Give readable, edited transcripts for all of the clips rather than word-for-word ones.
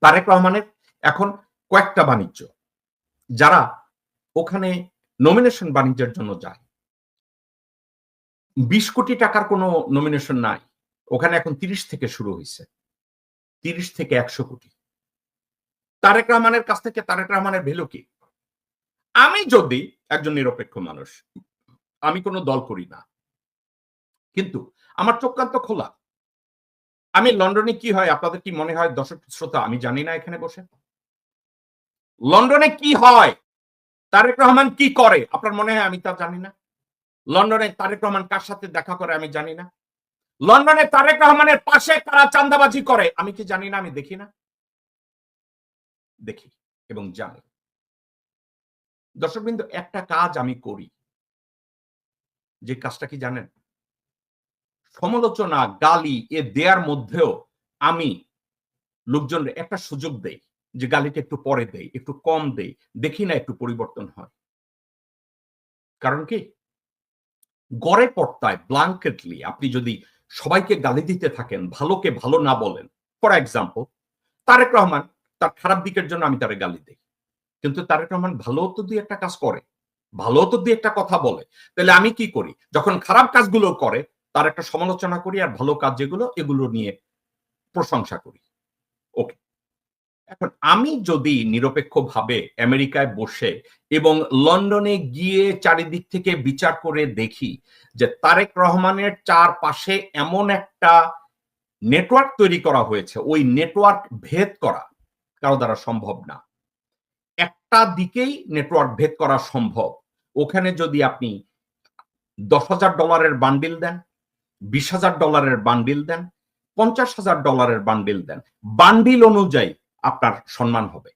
তারেক রহমানের এখন কয়েকটা বাণিজ্য। যারা ওখানে নমিনেশন বাণিজ্যের জন্য যায়, ২০ কোটি টাকার কোনো নমিনেশন নাই। ওখানে এখন ৩০ থেকে শুরু হইছে। ৩০ থেকে ১০০ কোটি। তারেক রহমানের কাছ থেকে তারেক রহমানের ভ্যালু কি? আমি যদি একজন নিরপেক্ষ মানুষ, আমি কোন দল করি না। কিন্তু আমার চোখ কান তো খোলা। আমি লন্ডনে কি হয় আপনাদের কি মনে হয় দর্শক শ্রোতা আমি জানি না এখানে বসে? লন্ডনে কি হয়? তারেক রহমান কি করে? আপনার মনে হয় আমি তা জানি না? লন্ডনে তারেক রহমান কার সাথে দেখা করে আমি জানি না? লন্ডনে তারেক রহমানের পাশে কারা চাঁদাবাজি করে আমি কি জানি না? আমি দেখি না? দেখি এবং জানি। দর্শকবৃন্দ একটা কাজ আমি করি। যে কাজটা কি জানেন? সমালোচনা, গালি দেয়ার মধ্যেও আমি লোকজনরে একটা সুযোগ দেই। যে গালিটা একটু পরে দেই, একটু কম দেই। দেখি না একটু পরিবর্তন হয়। কারণ কি? গড়ে পড়তায় ব্ল্যাঙ্কেটলি আপনি যদি সবাইকে গালি দিতে থাকেন, ভালোকে ভালো না বলেন। ফর এক্সাম্পল তারেক রহমান তার খারাপ দিকের জন্য আমি তারে গালি দেই। কিন্তু তারেক রহমান ভালোও তো ২ একটা কাজ করে। ভালোও তো ২ একটা কথা বলে। তাইলে আমি কি করি? যখন খারাপ কাজগুলো করে তার একটা সমালোচনা করি আর ভালো কাজ যেগুলো এগুলো নিয়ে প্রশংসা করি। ওকে। এখন আমি যদি নিরপেক্ষভাবে আমেরিকায় বসে এবং লন্ডনে গিয়ে চারিদিক থেকে বিচার করে দেখি যে তারেক রহমানের চারপাশে এমন একটা নেটওয়ার্ক তৈরি করা হয়েছে, ওই নেটওয়ার্ক ভেদ করা কারো দ্বারা সম্ভব না। একটা দিকেই নেটওয়ার্ক ভেদ করা সম্ভব। ওখানে যদি আপনি $১০,০০০ এর বান্ডিল দেন, $২০,০০০ এর বান্ডিল দেন, $৫০,০০০ এর বান্ডিল দেন। বান্ডিল অনুযায়ী আপনার সম্মান হবে।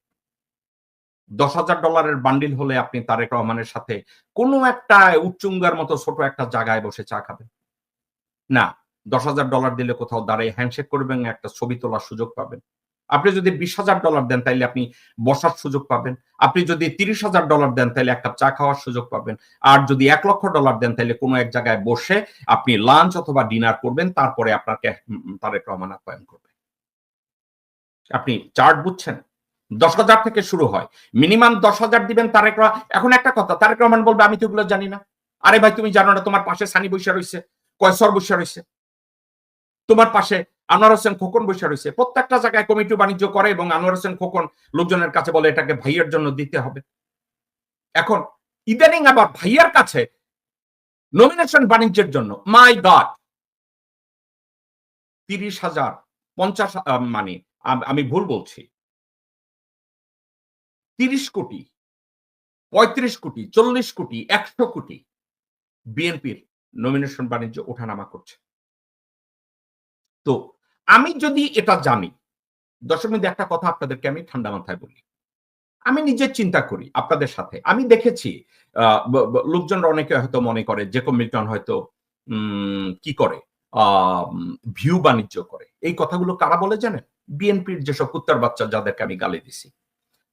$১০,০০০ এর বান্ডিল হলে আপনি তারেক রহমানের সাথে কোনো একটা উচ্চুঙ্গার মতো ছোট একটা জায়গায় বসে চা খাবেন। না, $১০,০০০ দিলে কোথাও দাঁড়িয়ে হ্যান্ডশেক করবেন, একটা ছবি তোলার সুযোগ পাবেন। আপনি যদি $২০,০০০ দেন তাইলে আপনি বসার সুযোগ পাবেন। আপনি যদি $৩০,০০০ দেন তাইলে ১ কাপ চা খাওয়ার সুযোগ পাবেন। আর যদি $১,০০,০০০ দেন তাইলে কোনো এক জায়গায় বসে আপনি লাঞ্চ অথবা ডিনার করবেন। তারপরে আপনাকে তারেক রহমান আপ্যায়ন করবে। আপনি চার্ট বুঝছেন? ১০,০০০ থেকে শুরু হয়। মিনিমাম ১০,০০০ দিবেন তারেক এখন একটা কথা তারেক রহমান বলবে আমি তো এগুলো জানি না। আরে ভাই তুমি জানো না তোমার পাশে সানি বইসা রইছে, কয়সর বইসা রইছে। তোমার পাশে আনোয়ার হোসেন খোকন বইসা রইছে। প্রত্যেকটা জায়গায় কমিটি বাণিজ্য করে এবং আনোয়ার হোসেন খোকন লোকজনের কাছে বলে এটাকে ভাইয়ের জন্য দিতে হবে। এখন ইদানিং আবার ভাইয়ার কাছে নমিনেশন বাণিজ্যের জন্য মাই গড ৩০,০০০ ৫০ মানে আমি ভুল বলছি। ৩০ কোটি, ৩৫ কোটি, ৪০ কোটি, ১০০ কোটি বিএনপির নমিনেশন বাণিজ্য ওঠানামা করছে। তো আমি যদি এটা জানি, দর্শক বিন্দু একটা কথা আপনাদেরকে আমি ঠান্ডা মাথায় বলি। আমি নিজে চিন্তা করি আপনাদের সাথে। আমি দেখেছি আ ব ব লোকজনরা অনেকে হয়তো মনে করে জেকব মিল্টন হয়তো কি করে? আম ভিউ বাণিজ্য করে। এই কথাগুলো কারা বলে জানেন? বিএনপির যেসব কুত্তার বাচ্চা যাদেরকে আমি গালি দিছি।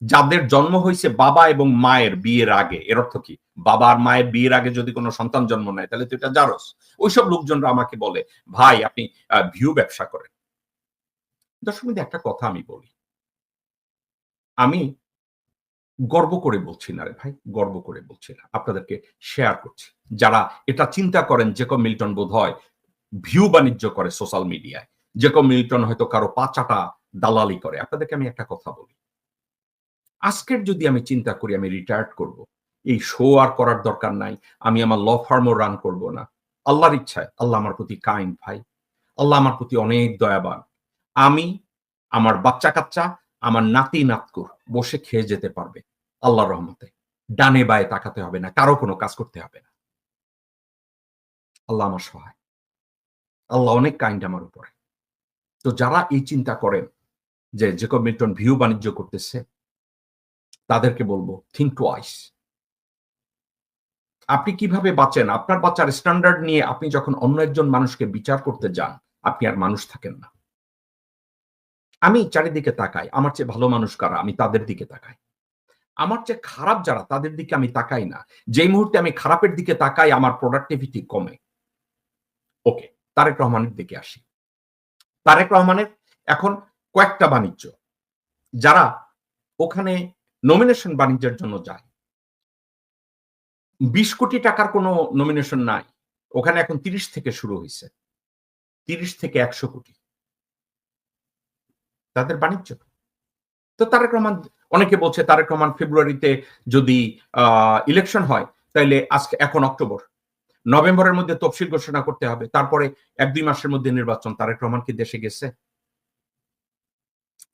যাদের জন্ম হইছে বাবা এবং মায়ের বিয়ের আগে। এর অর্থ কি? বাবা আর মায়ের বিয়ের আগে যদি কোন সন্তান জন্ম নেয় তাহলে তো এটা জারজ। ওইসব লোকজনরা আমাকে বলে, "ভাই আপনি ভিউ ব্যবসা করেন।" দর্শক বিন্দু একটা কথা আমি বলি। আমি গর্ব করে বলছি না রে ভাই, গর্ব করে বলছি না। আপনাদেরকে শেয়ার করছি। যারা এটা চিন্তা করেন জেকব মিল্টন বোধহয় ভিউ বাণিজ্য করে সোশ্যাল মিডিয়ায়। জেকব মিল্টন হয়তো কারো পা চাটা দালালি করে। আপনাদেরকে আমি একটা কথা বলি। আজকের যদি আমি চিন্তা করি আমি রিটায়ার্ড করব। এই শো আর করার দরকার নাই। আমি আমার ল ফার্মও রান করব না। আল্লাহর ইচ্ছায় আল্লাহ আমার প্রতি কাইন্ড ভাই। আল্লাহ আমার প্রতি অনেক দয়াবান। আমি, আমার বাচ্চা-কাচ্চা, আমার নাতি-নাতকুর বসে খেয়ে যেতে পারবে। আল্লাহর রহমতে। ডানে বায়ে তাকাতে হবে না। কারো কোন কাজ করতে হবে না। আল্লাহ আমার সহায়। আল্লাহ অনেক কাইন্ড আমার উপরে। তো যারা এই চিন্তা করেন যে জেকব মিল্টন ভিউ বাণিজ্য করতেছে, তাদেরকে বলব থিংক টুয়াইস। আপনি কিভাবে বাঁচেন? আপনার বাঁচার স্ট্যান্ডার্ড নিয়ে আপনি যখন অন্য একজন মানুষকে বিচার করতে যান, আপনি আর মানুষ থাকেন না। আমি চারিদিকে তাকাই। আমার চেয়ে ভালো মানুষ কারা? আমি তাদের দিকে তাকাই। আমার চেয়ে খারাপ যারা তাদের দিকে আমি তাকাই না। যেই মুহূর্তে আমি খারাপের দিকে তাকাই আমার প্রোডাক্টিভিটি কমে। ওকে, তারেক রহমানের দিকে আসি। তারেক রহমানের এখন কয়েকটা বাণিজ্য। যারা ওখানে নমিনেশন বাণিজ্যের জন্য যায় ২০ কোটি টাকার কোনো নমিনেশন নাই। ওখানে এখন ৩০ থেকে শুরু হইছে। ৩০ থেকে ১০০ কোটি। তাদের বাণিজ্য। তো তারেক রহমান অনেকে বলছে তারেক রহমান ফেব্রুয়ারিতে যদি ইলেকশন হয় তাইলে এখন অক্টোবর। নভেম্বরের মধ্যে তফসিল ঘোষণা করতে হবে। তারপরে ১-২ মাসের মধ্যে নির্বাচন। তারেক রহমান কি দেশে গেছে?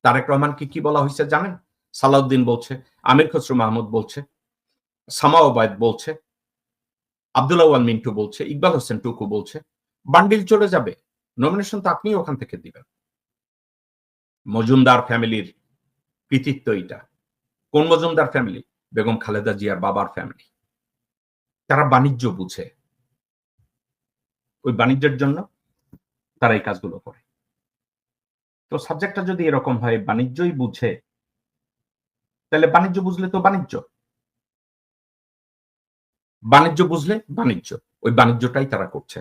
তারেক রহমানকে কি বলা হইছে জানেন? সালাউদ্দিন বলছে, আমির খসরু মাহমুদ বলছে, সামা ওবায়দ বলছে, আব্দুল্লাহ ওয়াল মিন্টু বলছে, ইকবাল হোসেন টুকু বলছে, বান্ডিল চলে যাবে। নমিনেশন তো আপনিই ওখান থেকে দিবেন। মজুমদার ফ্যামিলির কৃতিত্ব এইটা। কোন মজুমদার ফ্যামিলি? বেগম খালেদা জিয়ার বাবার ফ্যামিলি। তারা বাণিজ্য বুঝে। ওই বাণিজ্যের জন্য তারা এই কাজগুলো করে। তো সাবজেক্টটা যদি এরকম হয় বাণিজ্যই বুঝে, তাহলে বাণিজ্য বুঝলে তো বাণিজ্য। বাণিজ্য বুঝলে বাণিজ্য। ওই বাণিজ্যটাই তারা করছে।